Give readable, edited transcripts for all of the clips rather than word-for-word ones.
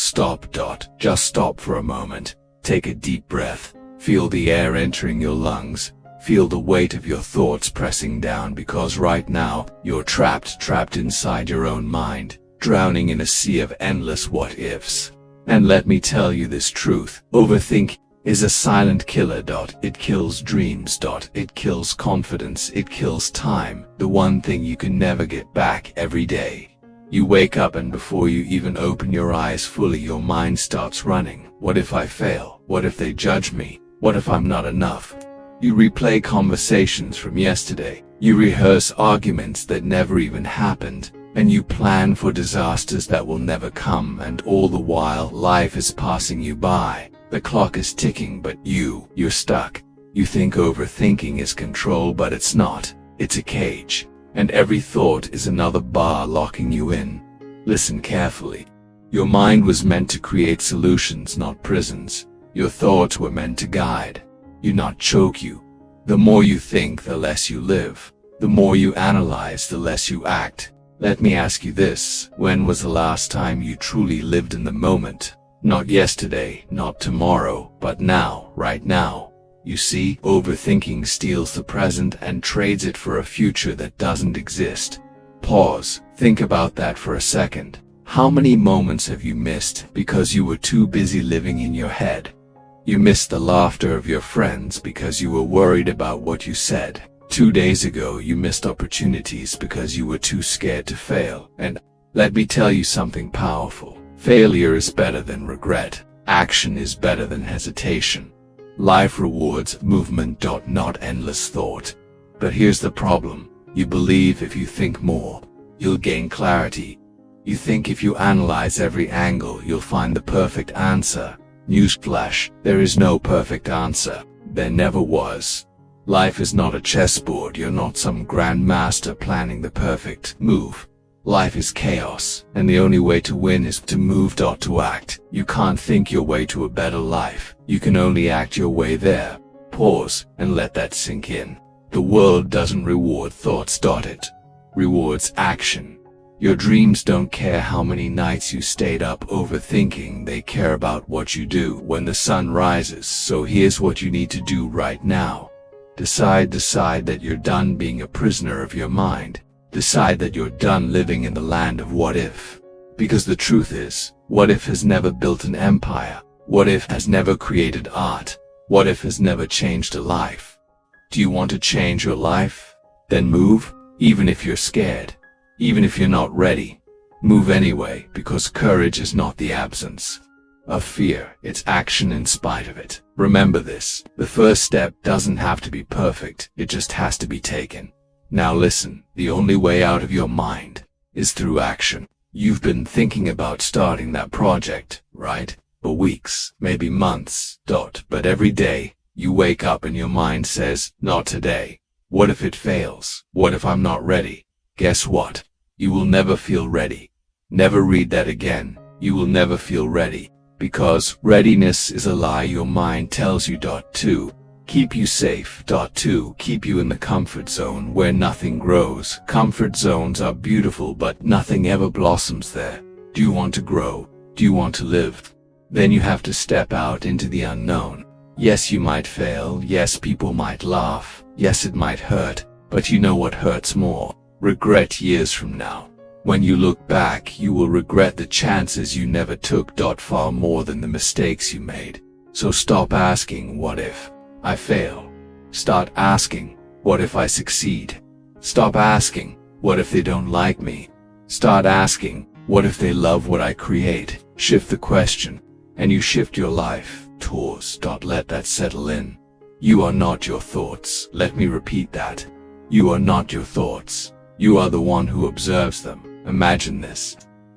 Stop. Just stop for a moment. Take a deep breath. Feel the air entering your lungs. Feel the weight of your thoughts pressing down, because right now, you're trapped inside your own mind, drowning in a sea of endless what-ifs. And let me tell you this truth: overthink is a silent killer. It kills dreams. It kills confidence. It kills time, the one thing you can never get back. Every day you wake up, and before you even open your eyes fully, your mind starts running. What if I fail? What if they judge me? What if I'm not enough? You replay conversations from yesterday. You rehearse arguments that never even happened. And you plan for disasters that will never come. And all the while, life is passing you by. The clock is ticking, but you're stuck. You think overthinking is control, but it's not. It's a cage. And every thought is another bar locking you in. Listen carefully. Your mind was meant to create solutions, not prisons. Your thoughts were meant to guide you, not choke you. The more you think, the less you live. The more you analyze, the less you act. Let me ask you this: when was the last time you truly lived in the moment? Not yesterday, not tomorrow, but now, right now. You see, overthinking steals the present and trades it for a future that doesn't exist. Pause. Think about that for a second. How many moments have you missed because you were too busy living in your head? You missed the laughter of your friends because you were worried about what you said. 2 days ago, you missed opportunities because you were too scared to fail. And let me tell you something powerful: failure is better than regret. Action is better than hesitation. Life rewards movement, not endless thought. But here's the problem: you believe if you think more, you'll gain clarity. You think if you analyze every angle, you'll find the perfect answer. Newsflash: there is no perfect answer. There never was. Life is not a chessboard. You're not some grandmaster planning the perfect move. Life is chaos, and the only way to win is to move. To act. You can't think your way to a better life. You can only act your way there. Pause and let that sink in. The world doesn't reward thoughts. It rewards action. Your dreams don't care how many nights you stayed up overthinking. They care about what you do when the sun rises. So here's what you need to do right now. Decide that you're done being a prisoner of your mind. Decide that you're done living in the land of what if. Because the truth is, what if has never built an empire. What if has never created art. What if has never changed a life. Do you want to change your life? Then move, even if you're scared. Even if you're not ready. Move anyway, because courage is not the absence of fear, it's action in spite of it. Remember this: the first step doesn't have to be perfect, it just has to be taken. Now listen, the only way out of your mind is through action. You've been thinking about starting that project, right? For weeks, maybe months. But every day, you wake up and your mind says, not today. What if it fails? What if I'm not ready? Guess what? You will never feel ready. Never read that again. You will never feel ready. Because readiness is a lie your mind tells you. 2. Keep you safe. 2. Keep you in the comfort zone where nothing grows. Comfort zones are beautiful, but nothing ever blossoms there. Do you want to grow? Do you want to live? Then you have to step out into the unknown. Yes, you might fail. Yes, people might laugh. Yes, it might hurt. But you know what hurts more? Regret years from now. When you look back, you will regret the chances you never took. Far more than the mistakes you made. So stop asking, what if I fail? Start asking, what if I succeed? Stop asking, what if they don't like me? Start asking, what if they love what I create? Shift the question, and you shift your life. Tours. Let that settle in. You are not your thoughts. Let me repeat that. You are not your thoughts. You are the one who observes them. Imagine this.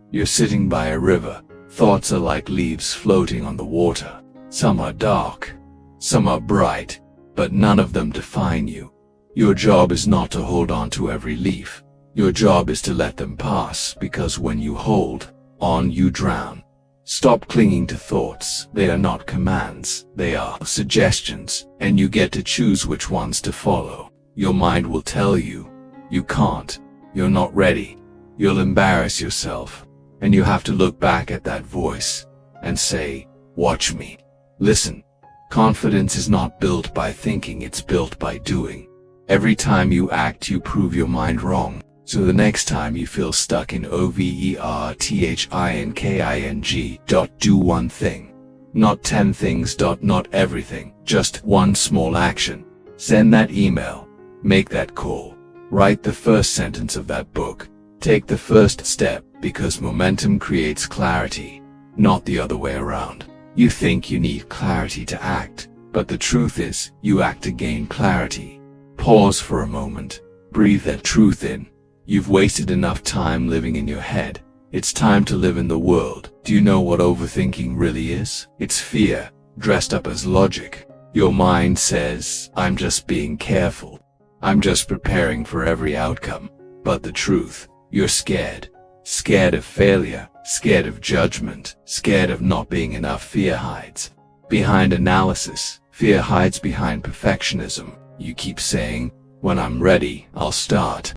You're sitting by a river. Thoughts are like leaves floating on the water. Some are dark, some are bright, but none of them define you. Your job is not to hold on to every leaf. Your job is to let them pass, because when you hold on, you drown. Stop clinging to thoughts. They are not commands. They are suggestions, and you get to choose which ones to follow. Your mind will tell you, you can't, you're not ready, you'll embarrass yourself, and you have to look back at that voice. and say, watch me. Listen. Confidence is not built by thinking, it's built by doing. Every time you act, you prove your mind wrong. So the next time you feel stuck in overthinking, do one thing. Not 10 things. Not everything. Just one small action. Send that email. Make that call. Write the first sentence of that book. Take the first step, because momentum creates clarity, not the other way around. You think you need clarity to act, but the truth is, you act to gain clarity. Pause for a moment. Breathe that truth in. You've wasted enough time living in your head. It's time to live in the world. Do you know what overthinking really is? It's fear, dressed up as logic. Your mind says, I'm just being careful. I'm just preparing for every outcome. But the truth, you're scared. Scared of failure, scared of judgment, scared of not being enough. Fear hides behind analysis. Fear hides behind perfectionism. You keep saying, when I'm ready, I'll start.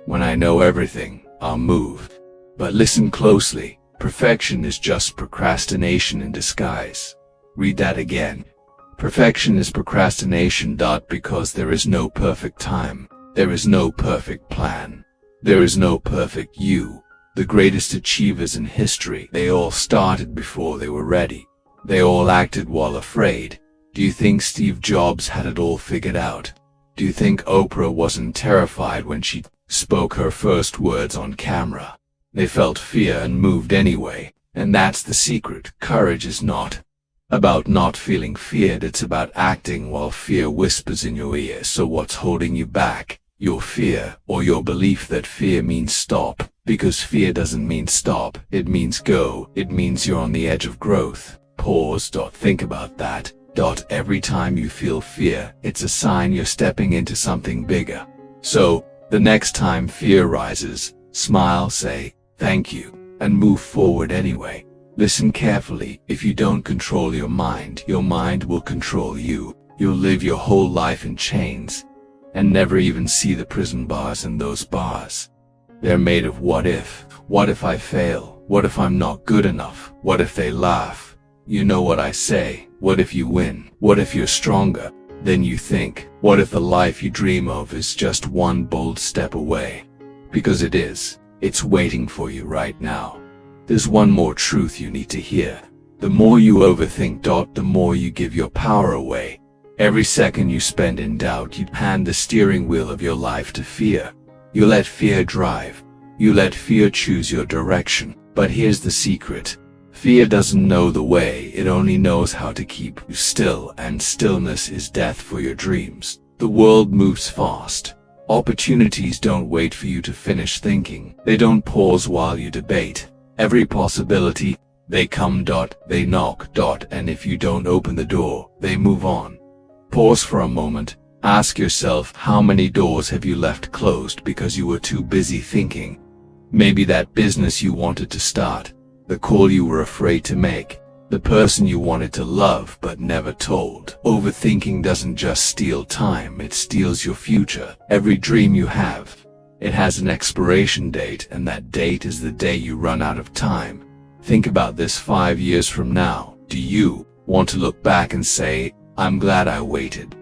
When I know everything, I'll move. But listen closely. Perfection is just procrastination in disguise. Read that again. Perfection is procrastination. Because there is no perfect time. There is no perfect plan. There is no perfect you. The greatest achievers in history, they all started before they were ready. They all acted while afraid. Do you think Steve Jobs had it all figured out? Do you think Oprah wasn't terrified when she spoke her first words on camera? They felt fear and moved anyway. And that's the secret. Courage is not about not feeling feared, it's about acting while fear whispers in your ear. So what's holding you back? Your fear, or your belief that fear means stop? Because fear doesn't mean stop, it means go. It means you're on the edge of growth. Pause. Think about that. Every time you feel fear, it's a sign you're stepping into something bigger. So, the next time fear rises, smile, say, thank you, and move forward anyway. Listen carefully. If you don't control your mind will control you. You'll live your whole life in chains, and never even see the prison bars in those bars. They're made of what if. What if I fail? What if I'm not good enough? What if they laugh? You know what I say. What if you win? What if you're stronger than you think? What if the life you dream of is just one bold step away? Because it is. It's waiting for you right now. There's one more truth you need to hear. The more you overthink, the more you give your power away. Every second you spend in doubt, you hand the steering wheel of your life to fear. You let fear drive. You let fear choose your direction. But here's the secret. Fear doesn't know the way, it only knows how to keep you still, and stillness is death for your dreams. The world moves fast. Opportunities don't wait for you to finish thinking. They don't pause while you debate. Every possibility, they come, they knock, and if you don't open the door, they move on. Pause for a moment. Ask yourself, how many doors have you left closed because you were too busy thinking? Maybe that business you wanted to start, the call you were afraid to make, the person you wanted to love but never told. Overthinking doesn't just steal time, it steals your future. Every dream you have, it has an expiration date, and that date is the day you run out of time. Think about this 5 years from now. Do you want to look back and say, I'm glad I waited?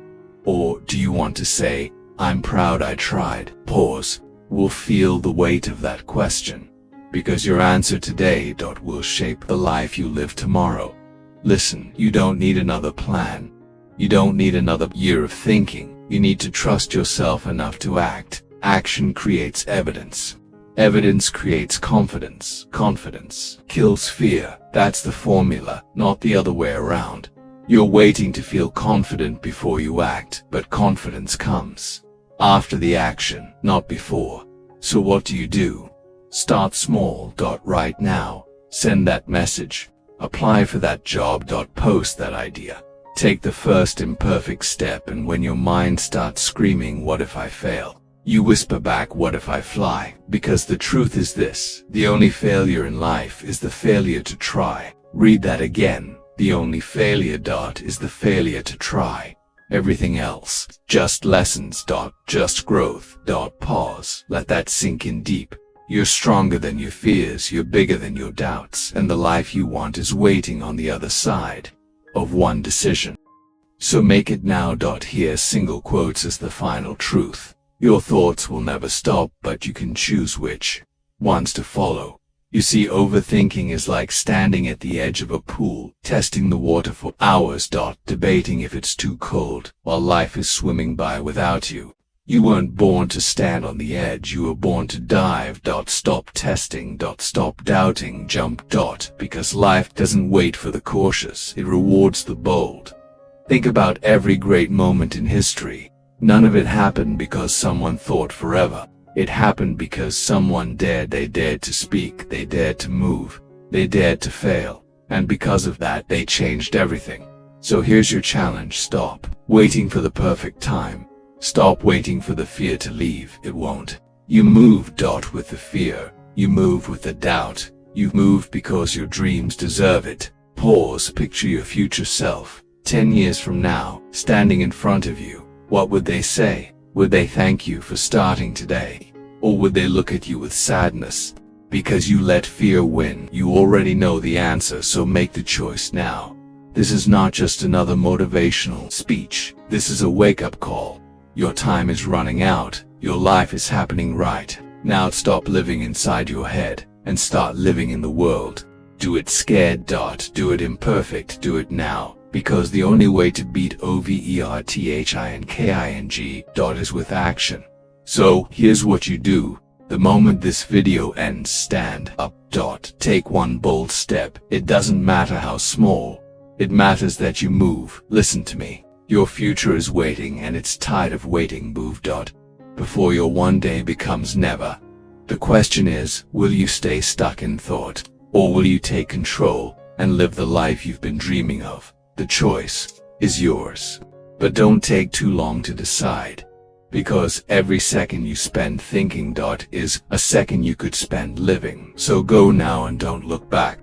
Or do you want to say, I'm proud I tried? Pause. We'll feel the weight of that question. Because your answer today, will shape the life you live tomorrow. Listen, you don't need another plan. You don't need another year of thinking. You need to trust yourself enough to act. Action creates evidence. Evidence creates confidence. Confidence kills fear. That's the formula, not the other way around. You're waiting to feel confident before you act, but confidence comes after the action, not before. So what do? Start small. Right now. Send that message. Apply for that job. Post that idea. Take the first imperfect step, and when your mind starts screaming, what if I fail? You whisper back, what if I fly? Because the truth is this, the only failure in life is the failure to try. Read that again. The only failure. Is the failure to try. Everything else, just lessons. Just growth. Pause. Let that sink in deep. You're stronger than your fears, you're bigger than your doubts, and the life you want is waiting on the other side of one decision. So make it now. Here single quotes as the final truth. Your thoughts will never stop, but you can choose which ones to follow. You see, overthinking is like standing at the edge of a pool, testing the water for hours. Debating if it's too cold, while life is swimming by without you. You weren't born to stand on the edge, you were born to dive. Stop testing. Stop doubting. Jump. Because life doesn't wait for the cautious, it rewards the bold. Think about every great moment in history. None of it happened because someone thought forever. It happened because someone dared. They dared to speak, they dared to move, they dared to fail. And because of that, they changed everything. So here's your challenge. Stop waiting for the perfect time. Stop waiting for the fear to leave. It won't. You move. With the fear. You move with the doubt. You move because your dreams deserve it. Pause. Picture your future self, 10 years from now, standing in front of you. What would they say? Would they thank you for starting today? Or would they look at you with sadness? Because you let fear win. You already know the answer, so make the choice now. This is not just another motivational speech. This is a wake-up call. Your time is running out. Your life is happening right now. Stop living inside your head and start living in the world. Do it scared. Do it imperfect. Do it now. Because the only way to beat overthinking is with action. So, here's what you do. The moment this video ends, stand up. Take one bold step. It doesn't matter how small. It matters that you move. Listen to me. Your future is waiting, and it's tired of waiting. Move. Before your one day becomes never. The question is, will you stay stuck in thought? Or will you take control and live the life you've been dreaming of? The choice is yours. But don't take too long to decide. Because every second you spend thinking. Is a second you could spend living. So go now and don't look back.